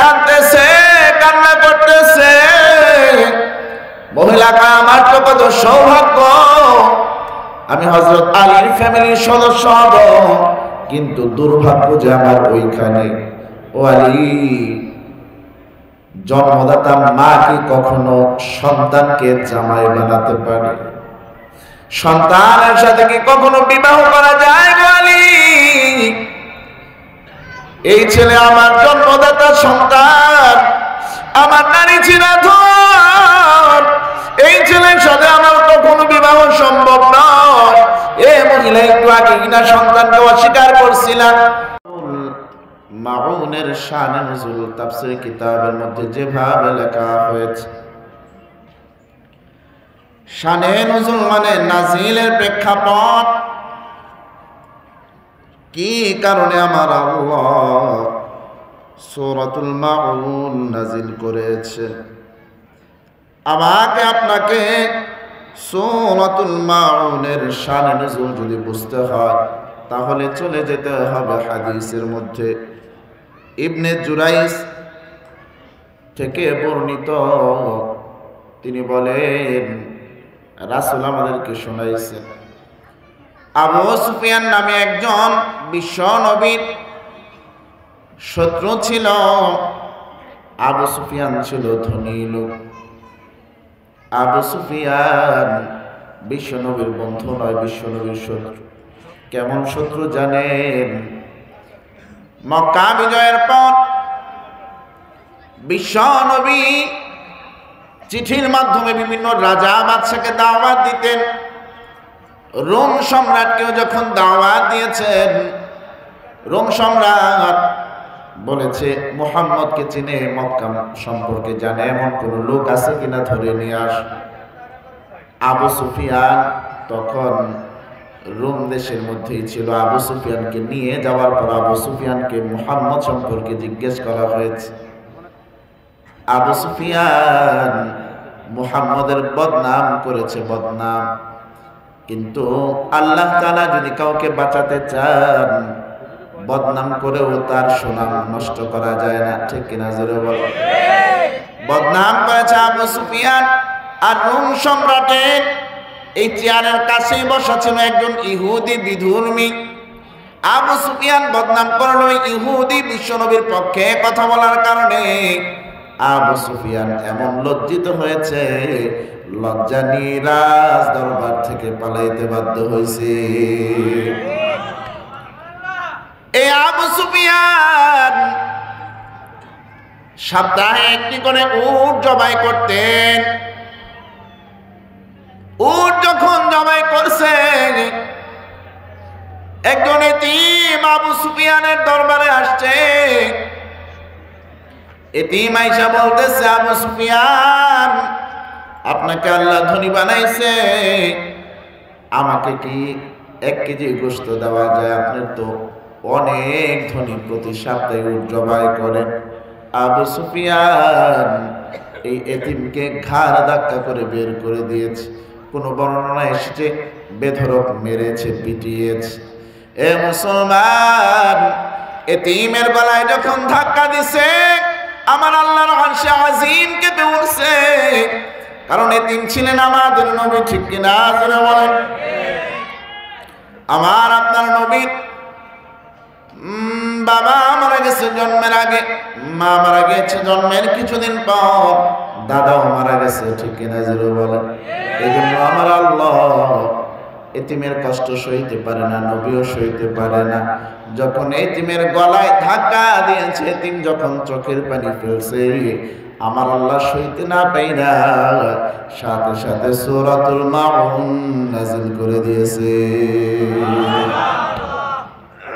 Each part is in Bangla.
কাঁদতেছে, কান্না করতেছে। মহিলা কয় আমার তো কত সৌভাগ্য, আমি হযরত আলীর ফ্যামিলির সদস্য হব, কিন্তু দুর্ভাগ্য যে আমার ওইখানে। ও আলী, জন্মদাতা মা কি কখনো সন্তানকে জামাই বানাতে পারে? সন্তানের সাথে কি কখনো বিবাহ করা যায় গো আলী? এই ছেলে আমার জন্মদাতা সন্তান, আমার নারী চিরাধর, এই ছেলের সাথে আমার কখনো বিবাহ সম্ভব নয়। এ মহিলা একটু আগে কিনা সন্তানকে অস্বীকার করছিলাম। মাউনের শানে নুজুল তাফসীর কিতাবের মধ্যে যেভাবে লেখা হয়েছে, শানে নুজুল মানে নাজিলের প্রেক্ষাপট। কি কারণে আমার আল্লাহ সূরাতুল মাউন নাজিল করেছে? আমাকে আপনাকে সূরাতুল মাউনের শানে নুজুল যদি বুঝতে হয়, তাহলে চলে যেতে হবে হাদিসের মধ্যে। ইবনে জুরাইজ থেকে বর্ণিত, তিনি বলেন রাসূল আমাদেরকে শোনাইছেন, আবু সুফিয়ান নামে একজন বিশ্ব নবীর শত্রু ছিল। আবু সুফিয়ান ছিল ধনী লোক। আবু সুফিয়ান বিশ্ব নবীর বন্ধু নয়, বিশ্ব নবীর শত্রু। কেমন শত্রু জানেন? মক্কা বিজয়ের পর বিশ্ব নবী চিঠির মাধ্যমে বিভিন্ন রাজা বাদশাকে দাওয়াত দিতেন। রোম সম্রাটকেও যখন দাওয়াত দিয়েছেন, রোম সম্রাট বলেছে মুহাম্মদকে চিনে, মক্কা সম্পর্কে জানে, এমন কোন লোক আছে কিনা ধরে নিয়ে আস। আবু সুফিয়ান তখন রোম দেশের মধ্যেই ছিল। আবু সুফিয়ানকে নিয়ে যাওয়ার পর আবু সুফিয়ানকে মুহাম্মদ সম্পর্কে জিজ্ঞেস করা হয়েছে। আবু সুফিয়ান মুহাম্মদের বদনাম করেছে, বদনাম। কিন্তু আল্লাহ তাআলা যদি কাউকে বাঁচাতে চান, বদনাম করেও তার সুনাম নষ্ট করা যায় না। ঠিক কিনা জোরে বল। বদনাম করেছে আবু সুফিয়ান। আর রোম সম্রাটের এই চেয়ারের কাছেই বসা ছিল একজন ইহুদি বিধর্মী। আবু সুফিয়ান বদনাম করলো ইহুদি বিশ্বনবীর পক্ষে কথা বলার কারণে। আবু সুফিয়ান এমন লজ্জিত হয়েছে, লজ্জা নিয়ে রাজ দরবার থেকে পালাইতে বাধ্য হয়েছে। এই আবু সুফিয়ান সপ্তাহে একটি করে উট জবাই করতেন। উট যখন জবাই করছে, একজন এতিম আবু সুফিয়ানের দরবারে আসছে। এতিম আইসা বলতেছে, আবু সুফিয়ান, আপনাকে আল্লাহ ধনী বানাইছে, আমাকে কি 1 কেজি গোশত দেওয়া যায়? আপনার তো অনেক ধনী, প্রতি সপ্তাহে উট জবাই করেন। আবু সুফিয়ান এই এতিমকে ঘাড় ধাক্কা করে বের করে দিয়েছে। কোন বর্ণনা এসেছে বেধড়ক মেরেছে, পিটিয়েছে। এ মুসলমান, এতিমের গলায় যখন ধাক্কা দিছে, আমার আল্লাহর আরশে আজিম কেঁপে উঠছে। কারণ এতিম ছিলেন আমাদের নবী। ঠিক কিনা জোরে বলেন। আমার আপনার নবী বাবা মারা গেছে জন্মের আগে, মা মারা গেছে জন্মের কিছুদিন পর, দাদাও মারা গেছে। ঠিক কিনা জোরে বলেন। এই জন্য আমার আল্লাহ এতিমের কষ্ট সইতে পারে না, নবীও সইতে পারে না। যখন এতিমের গলায় ধাক্কা দিয়েছে, এতিম যখন চোখের পানি ফেলছে, আমার আল্লাহ সইতে না পাইরা সাথে সাথে সূরাতুল মাউন নাযিল করে দিয়েছে।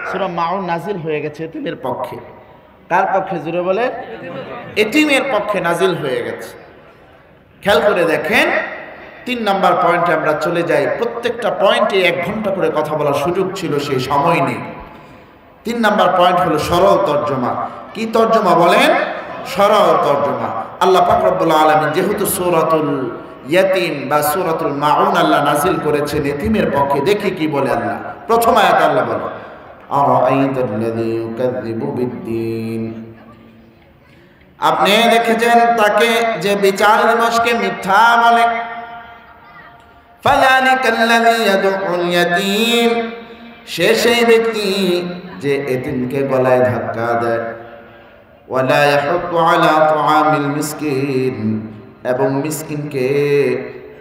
সূরা মাউন নাযিল হয়ে গেছে এতিমের পক্ষে। কার পক্ষে জুড়ে বলে? এতিমের পক্ষে নাযিল হয়ে গেছে। খেয়াল করে দেখেন, 3 নাম্বার পয়েন্টে আমরা চলে যাই। প্রত্যেকটা পয়েন্টে 1 ঘন্টা করে কথা বলার সুযোগ ছিল, সেই সময় নেই। 3 নাম্বার পয়েন্ট হলো সরল তর্জমা। কি তর্জমা বলেন? সরল তর্জমা। আল্লাহ পাক রব্বুল আলামিন যেহেতু সূরাতুল ইয়াতিম বা সূরাতুল মাউন আল্লাহ নাযিল করেছেন এতিমের পক্ষে, দেখি কি বলে আল্লাহ। প্রথম আয়াত আল্লাহ বলে, আরাআইতাল্লাযী ইউকাযযিবু বিদ্দীন, আপনি দেখেছেন তাকে যে বিচার দিবসকে মিথ্যা বলে, ফাযালিকাল্লাযী ইয়াদউল ইয়াতীম, সে সেই ব্যক্তি যে এতিমকে গলায় ধাক্কা দেয়, ওয়ালা ইয়াহুদ্দু আলা তুআমিল মিসকিন, এবং মিসকিনকে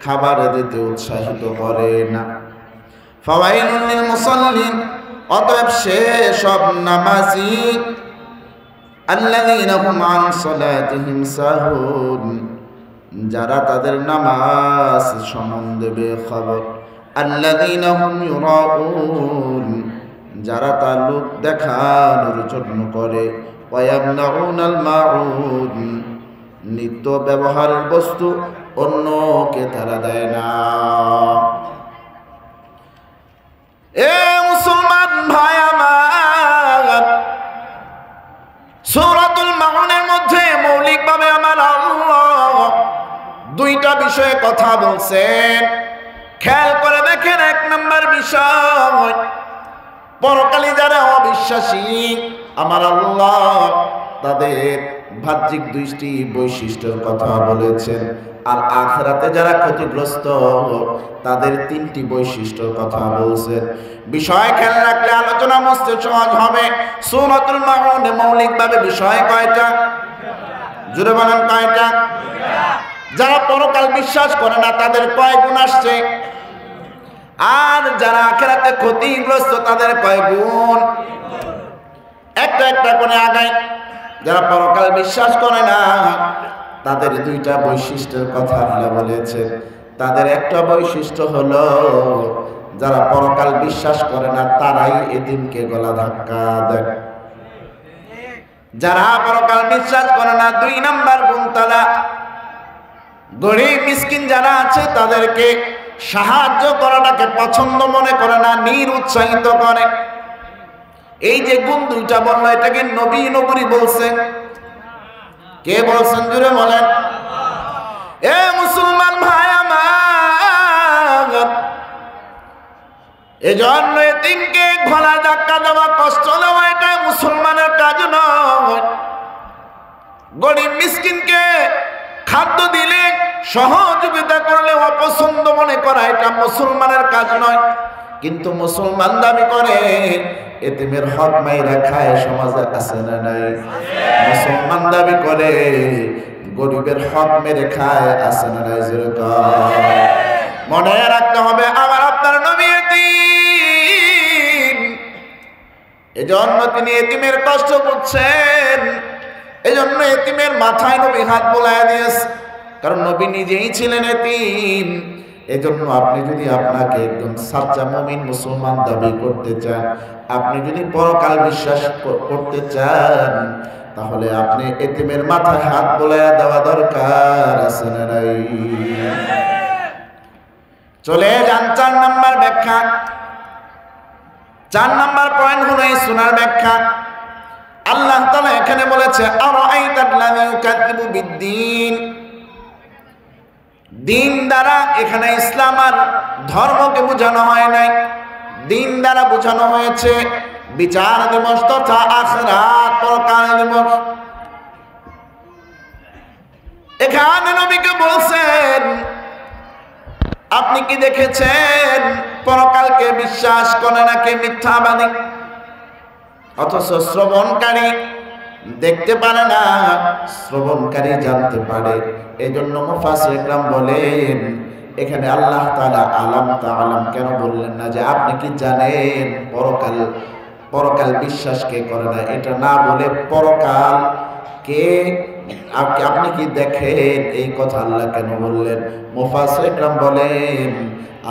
খাবার দিতে উৎসাহিত করে না। ফাওয়াইলুল লিল মুসাল্লিন, অতএব সে সব নামাজি, আল্লাযীনা হুম আন সালাতিহিম সাহুন, যারা তাদের নামাজ সম্বন্ধে বেখবর, আল্লাযীনা হুম ইউরাউন, যারা তা লোক দেখানোর জন্য করে, ওয়া ইয়ামনাউনাল মাউন, নিত্য ব্যবহারের বস্তু অন্যকে তারা দেয় না। এ মুসলমান ভাই আমার, সূরাতুল মাউনের মধ্যে মৌলিকভাবে আমার আল্লাহ দুইটা বিষয়ে কথা বলছেন। খেয়াল করে দেখেন, এক নম্বর বিষয়, পরকালে যারা অবিশ্বাসী আমার আল্লাহ তাদের বাহ্যিক দুইটি বৈশিষ্ট্যের কথা বলেছেন, আর আখিরাতে যারা ক্ষতিগ্রস্ত তাদের তিনটি বৈশিষ্ট্যের কথা বলছেন। বিষয় খেয়াল রাখলে আলোচনা মস্ত সহজ হবে। সূরাতুল মাউনে মৌলিকভাবে বিষয় কয়টা? জোরে বলেন কয়টা? যারা পরকাল বিশ্বাস করে না তাদের কয় গুণ আসছে, আর যারা আখিরাতে ক্ষতিগ্রস্ত তাদের কয় গুণ? একটা একটা করে আগায়। যারা পরকাল বিশ্বাস করে না তাদের দুইটা বৈশিষ্ট্যের কথা আল্লাহ বলেছে। তাদের একটা বৈশিষ্ট্য হলো, যারা পরকাল বিশ্বাস করে না তারাই এতিমকে গলা ধাক্কা দেয়। যারা পরকাল বিশ্বাস করে না, দুই নাম্বার গুণ তারা গরিব মিসকিন যারা আছে তাদেরকে সাহায্য করাটাকে পছন্দ মনে করে না, নিরুৎসাহিত করে। এই যে গুণ দুইটা বললো, এটাকে নবী নবী বলছে। কে বলছেন জুড়ে বলেন? এ মুসলমান ভাই আমার, এজন্য এতিমকে গলা ধাক্কা দেওয়া, কষ্ট দেওয়া এটা মুসলমানের কাজ নয়। গরিব মিসকিনকে খাদ্য দিলে, সহযোগিতা করলে অপছন্দ মনে করা এটা মুসলমানের কাজ নয়। কিন্তু মুসলমান দাবি করে এতিমের হক মাইরা খায়, সমাজে আছে না নাই? মুসলমান দাবি করে গরিবের হক মেরে খায়, আছে না নাই? মনে রাখতে হবে আমার আপনার নবী এতিম, এজন্য তিনি এতিমের কষ্ট বুঝছেন। এজন্য এতিমের মাথায় নবী হাত বোলায় দিয়েছে, কারণ নবী নিজেই ছিলেন এতিম। এজন্য আপনি যদি আপনাকে একদম সাচ্চা মুমিন মুসলমান দাবি করতে চান, আপনি যদি পরকাল বিশ্বাস করতে চান, তাহলে আপনি এতিমের মাথায় হাত বোলায়া দেওয়া দরকার, আছে না নাই? চলে যান 4 নাম্বার ব্যাখ্যা। 4 নাম্বার পয়েন্ট হলো এই সুনার ব্যাখ্যা। আল্লাহ তাআলা এখানে বলেছে, আরাআইতাল্লাযী ইউকাযযিবু বিদ্দীন। দিন দ্বারা এখানে ইসলাম আর ধর্মকে বোঝানো হয় নাই, দিন দ্বারা বোঝানো হয়েছে বিচার দিবস তথা আখিরাত, পরকাল দিবস। এখানে নবীকে বলছেন, আপনি কি দেখেছেন পরকালকে বিশ্বাস করে নাকি মিথ্যাবাদী? অথচ শ্রবণকারী দেখতে পারে না, শ্রবণকারী জানতে পারে। এই জন্য মুফাসসির ইকরাম বলেন, এখানে আল্লাহ তাআলা আলাম তাআলাম কেন বললেন না যে আপনি কি জানেন পরকাল বিশ্বাস কে করে না, এটা না বলে পরকাল কে আপনি কি দেখেন, এই কথা আল্লাহ কেন বললেন? মুফাসসির ইকরাম বলেন,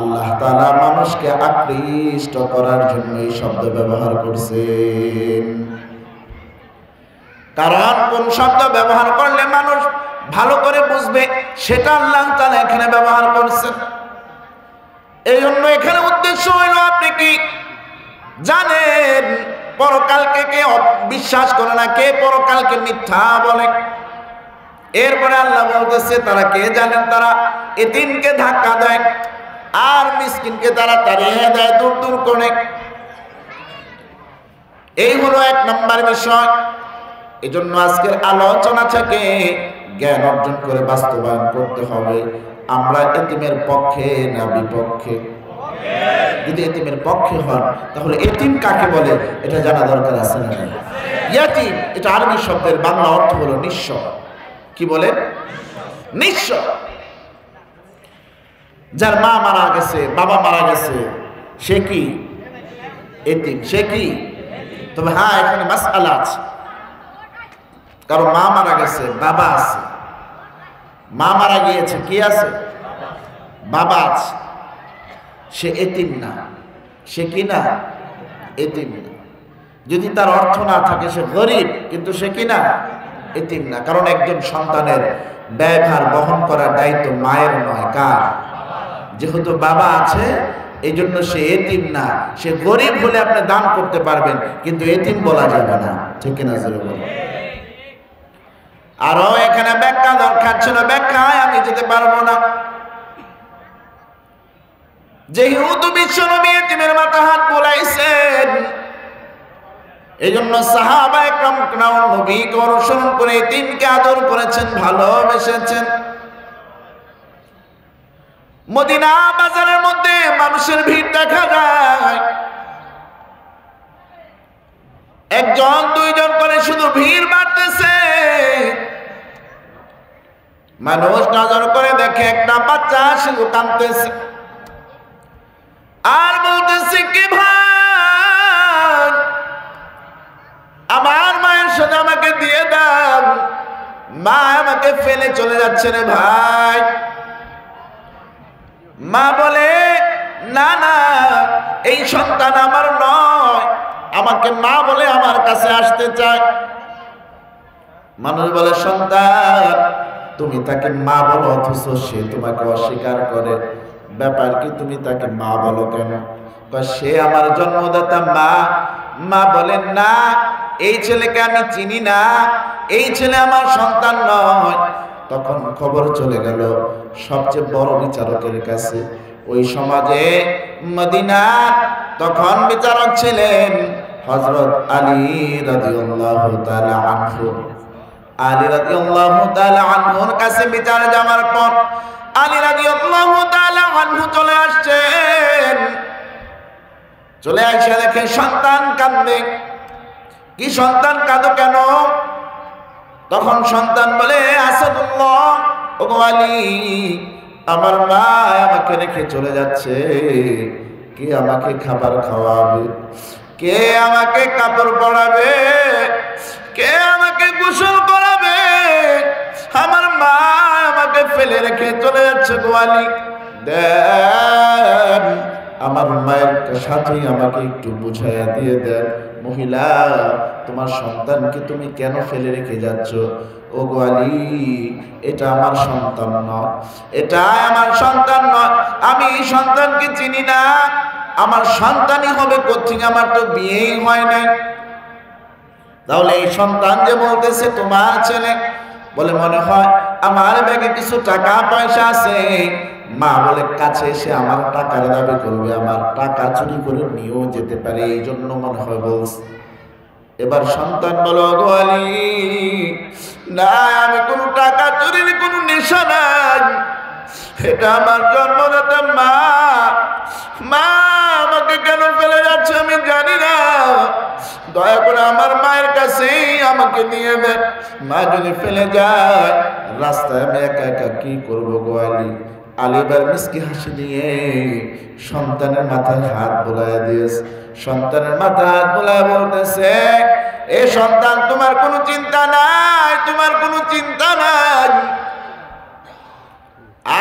আল্লাহ তাআলা মানুষকে আকৃষ্ট করার জন্য এই শব্দ ব্যবহার করছেন। কারণ কোন শব্দ ব্যবহার করলে মানুষ ভালো করে বুঝবে, সেটা আল্লাহ তাআলা এখানে ব্যবহার করছেন। এই জন্য এখানে উদ্দেশ্য হইল, আপনি কি জানেন পরকালকে কে বিশ্বাস করে না, কে পরকালকে মিথ্যা বলে? এরপরে আল্লাহ বলতেছে, তারা কে জানেন? তারা এতিমকে ধাক্কা দেয় আর মিসকিনকে তারা তাড়িয়ে দেয় দূর দূর করে। এই হলো 1 নম্বর বিষয়। এজন্য আজকের আলোচনা থেকে জ্ঞান অর্জন করে বাস্তবায়ন করতে হবে। আমরা এতিমের পক্ষে না বিপক্ষে? যদি এতিমের পক্ষে হন তাহলে এতিম কাকে বলে এটা জানা দরকার আছে না? ইয়াতিম এটা আরবি শব্দের বাংলা অর্থ হলো নিঃস্ব। কি বলে? নিঃস্ব। যার মা মারা গেছে, বাবা মারা গেছে, সে কি এতিম? সে কি? তবে হ্যাঁ, এখানে মাসআলা আছে। কারণ মা মারা গেছে, বাবা আছে। মা মারা গিয়েছে, কি আছে? বাবা আছে। সে এতিম না। সে কি না? এতিম না। যদি তার অর্থ না থাকে, সে গরিব, কিন্তু সে কি না? এতিম না। কারণ একজন সন্তানের ব্যয়ভার বহন করার দায়িত্ব মায়ের নয়, কার? যেহেতু বাবা আছে এই জন্য সে এতিম না। সে গরিব হলে আপনি দান করতে পারবেন, কিন্তু এতিম বলা যাবে না। ঠিক কিনা? আরো এখানে ব্যাখ্যা দরকার ছিল, ব্যাখ্যায় আমি যেতে পারবো না। যেহেতু বিশ্বনবী এতিমের মাথা হাত বোলাইছেন, এই জন্য সাহাবায়ে কেরাম নবীকে অনুসরণ করে এতিমকে আদর করেছেন, ভালোবেসেছেন। মদিনা বাজারের মধ্যে মানুষের ভিড় দেখা যায়, একজন দুইজন করে শুধু ভিড় বাড়তেছে। মানুষ নজর করে দেখে একটা বাচ্চা শুধু কাঁদতেছে আর বলতেছে, কি ভাই, আমার মায়ের সাথে আমাকে দিয়ে দাও, মা আমাকে ফেলে চলে যাচ্ছে রে ভাই। মা বলে, না না, এই সন্তান আমার নয়, আমাকে মা বলে আমার কাছে আসতে চায়। মানুষ বলে, সন্তান তুমি তাকে মা বলো, অথচ সে তোমাকে অস্বীকার করে, ব্যাপার কি? তুমি তাকে মা বলো কেন? সে আমার জন্মদাতা মা। মা বলেন, না, এই ছেলেকে আমি চিনি না, এই ছেলে আমার সন্তান নয়। তখন খবর চলে গেল সবচেয়ে বড় বিচারকের কাছে। ওই সমাজে মদিনা তখন বিচারক ছিলেন হযরত আলী রাদিয়াল্লাহু তাআলা আনহু। আলী রাদিয়াল্লাহু তাআলা আনহুর কাছে বিচার যাওয়ার পর আলী রাদিয়াল্লাহু তাআলা আনহু চলে আসছেন। চলে এসে দেখে সন্তান কাঁদে। কি সন্তান কাঁদো কেন? তখন সন্তান বলে, আসাদুল্লাহ, ওগো আলী, আমার মা আমাকে রেখে চলে যাচ্ছে। কে আমাকে খাবার খাওয়াবে? কে আমাকে কাপড় পরাবে? কে আমাকে গোসল করাবে? আমার মা আমাকে ফেলে রেখে চলে যাচ্ছে গো আলী। দেন আমার মায়ের সাথেই আমাকে একটু বুঝাইয়া দিয়ে দেন, মহিলা, তোমার সন্তানকে তুমি কেন ফেলে রেখে যাচ্ছ? ও গো আলী, এটা আমার সন্তান নয়, এটা আমার সন্তান নয়, আমি এই সন্তানকে চিনি না। আমার সন্তানই হবে কোত্থেকে? আমার তো বিয়েই হয় নাই। তাহলে এই সন্তান যে বলতেছে তোমার ছেলে, বলে মনে হয় আমার ব্যাগে কিছু টাকা পয়সা আছে। মা বলে, কাছে এসে আমার টাকার দাবি করবে, আমার টাকা চুরি করে নিয়েও যেতে পারে, এই জন্য মনে হয় বলছে। এবার সন্তান বলো, গো আলী, না, আমি কোনো টাকা চুরির কোনো নেশা নাই, এটা আমার জন্মদাতা মা। মা আমাকে কেন ফেলে যাচ্ছে আমি জানি না, দয়া করে আমার মায়ের কাছেই আমাকে নিয়ে দেন। মা যদি ফেলে যায় রাস্তায় আমি একা একা কি করবো গো আলী? আলী এবার মিষ্টি হাসি দিয়ে সন্তানের মাথায় হাত বোলায় দিয়েছে। সন্তানের মাথায় হাত বোলায় বলতেছে, এ সন্তান, তোমার কোনো চিন্তা নাই, তোমার কোনো চিন্তা নাই।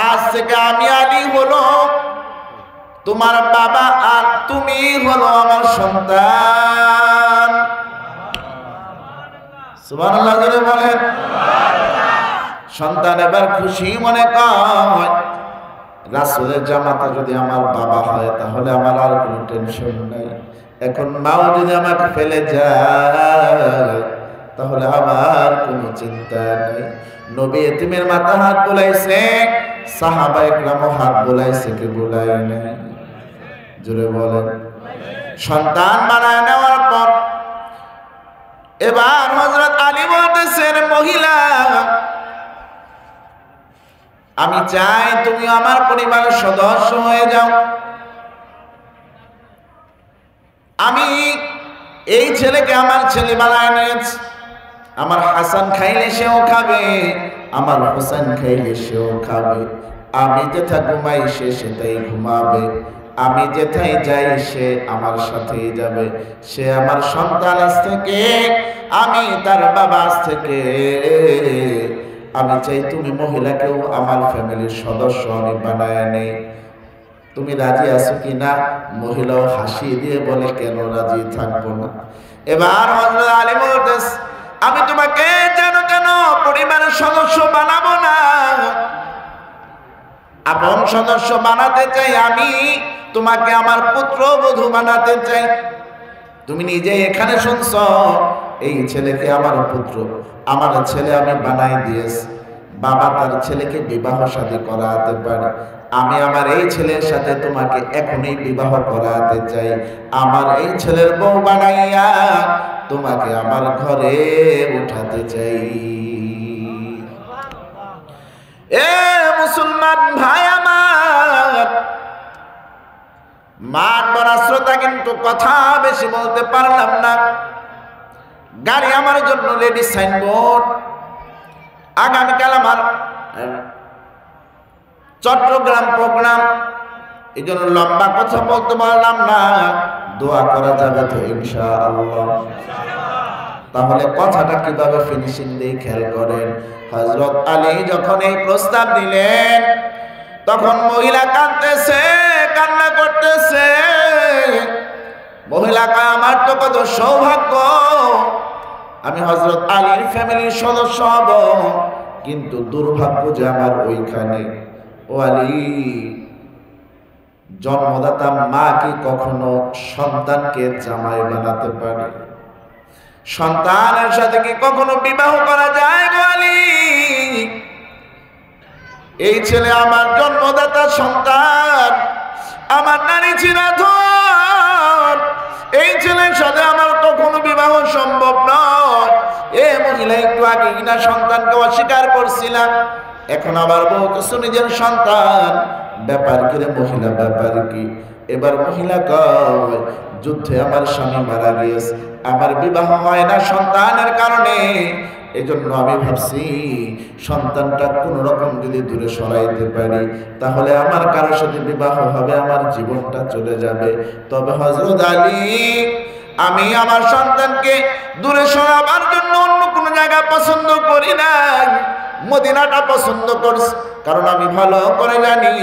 আজ থেকে আমি আলী হলো তোমার বাবা, আর তুমি হলো আমার সন্তান। সুবহানাল্লাহ জোরে বলেন। সন্তান এবার খুশি মনে কয়, রাসূলের জামাতা যদি আমার বাবা হয় তাহলে আমার আর কোনো টেনশন নাই। এখন মাও যদি আমাকে ফেলে যায় তাহলে আমার কোনো চিন্তা নাই। নবী এতিমের মাথা হাত বোলাইছে, সাহাবায়ে কেরাম হাত বোলাইছে, কে বোলায় নাই? জোরে বলেন। সন্তান বানায় নেওয়ার পর এবার হযরত আলী বলতেছেন মহিলা আমি চাই তুমি আমার পরিবারের সদস্য হয়ে যাও। আমি এই ছেলেকে আমার ছেলে বানায় নিয়েছি। আমার হাসান খাইলে সেও খাবে, আমার হোসেন খাইলে সেও খাবে। আমি যেথা ঘুমাই সে সেটাই ঘুমাবে, আমি যেথায় যাই সে আমার সাথেই যাবে। সে আমার সন্তান আজ থেকে, আমি তার বাবা আজ থেকে। আমি চাই তুমি মহিলাকেও আমার ফ্যামিলির সদস্য আমি বানায় নেই। তুমি রাজি আছো কি না? মহিলাও হাসি দিয়ে বলে কেন রাজি থাকবো না। এবার হযরত আলী বলতেন আমি তোমাকে যেন কেন পরিবারের সদস্য বানাবো না, আপন সদস্য বানাতে চাই। আমি তোমাকে আমার পুত্রবধূ বানাতে চাই। তুমি নিজে এখানে শুনছ এই ছেলেকে আমার পুত্র, আমার ছেলে আমি বানাই দিয়েছি। বাবা তার ছেলেকে বিবাহ শাদী করাতে পারে। আমি আমার এই ছেলের সাথে তোমাকে এখনই বিবাহ করাতে চাই। আমার এই ছেলের বউ বানাইয়া তোমাকে আমার ঘরে উঠাতে চাই। এ মুসলমান ভাই আমার, মাঠ বড় শ্রোতা, কিন্তু কথা বেশি বলতে পারলাম না। গাড়ি আমার জন্য রেডি, সাইনবোর্ড। আগামীকাল আমার চট্টগ্রাম প্রোগ্রাম, এই জন্য লম্বা কথা বলতে পারলাম না। দোয়া করা যাবে তো ইনশাআল্লাহ? তাহলে কথাটা কিভাবে ফিনিশিং দিয়ে খেয়াল করেন। হযরত আলী যখন এই প্রস্তাব দিলেন তখন মহিলা কাঁদতেছে, কান্না করতেছে। মহিলা কয় আমার তো কত সৌভাগ্য, আমি হযরত আলীর ফ্যামিলির সদস্য হব, কিন্তু দুর্ভাগ্য যে আমার ওইখানে। ও আলী, জন্মদাতা মা কি কখনো সন্তানকে জামাই বানাতে পারে? সন্তানের সাথে কি কখনো বিবাহ করা যায় গো আলী? এই ছেলে আমার জন্মদাতা সন্তান, আমার নারী চিরাধন। এই ছেলের সাথে আমার কখনো বিবাহ সম্ভব নয়। এ মহিলা একটু আগে কিনা সন্তানকে অস্বীকার করছিলাম, এখন আবার বলতেছো নিজের সন্তান। ব্যাপার কি রে মহিলা, ব্যাপার কি? এবার মহিলা কয় যুদ্ধে আমার স্বামী মারা গিয়েছে, আমার বিবাহ হয় না সন্তানের কারণে। এজন্য আমি ভাবছি সন্তানটা কোন রকম যদি দূরে সরাইতে পারি তাহলে আমার কারোর সাথে বিবাহ হবে, আমার জীবনটা চলে যাবে। তবে হযরত আলী, আমি আমার সন্তানকে দূরে সরাবার জন্য অন্য কোন জায়গা পছন্দ করি না, মদিনাটা পছন্দ করছি। কারণ আমি ভালো করে জানি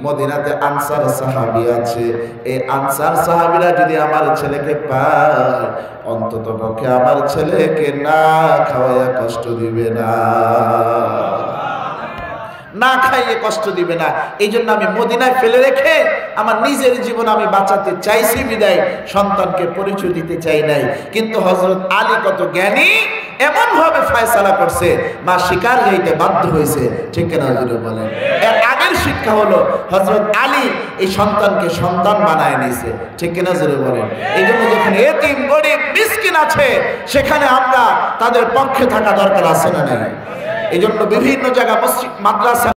মদিনাতে আনসার সাহাবী আছে। এই আনসার সাহাবীরা যদি আমার ছেলেকে পায়, অন্তত পক্ষে আমার ছেলেকে না খাওয়াইয়া কষ্ট দিবে না, না খাইয়ে কষ্ট দিবে না। এই জন্য আমি মদিনায় ফেলে রেখে আমার নিজের জীবন আমি বাঁচাতে চাইছি বিদায় সন্তানকে পরিচয় দিতে চাই নাই। কিন্তু হযরত আলী কত জ্ঞানী, এমন ভাবে ফয়সালা করছে মা শিকার যাইতে বাধ্য হয়েছে। ঠিক কিনা জুড়ে বলেন? এর আগের শিক্ষা হলো হযরত আলী এই সন্তানকে সন্তান বানায় নিয়েছে। ঠিক কিনা জুড়ে বলেন? এই জন্য যেখানে এতিম গরিব মিসকিন আছে সেখানে আমরা তাদের পক্ষে থাকা দরকার আছে না নাই? এই জন্য বিভিন্ন জায়গা মসজিদ মাদ্রাসা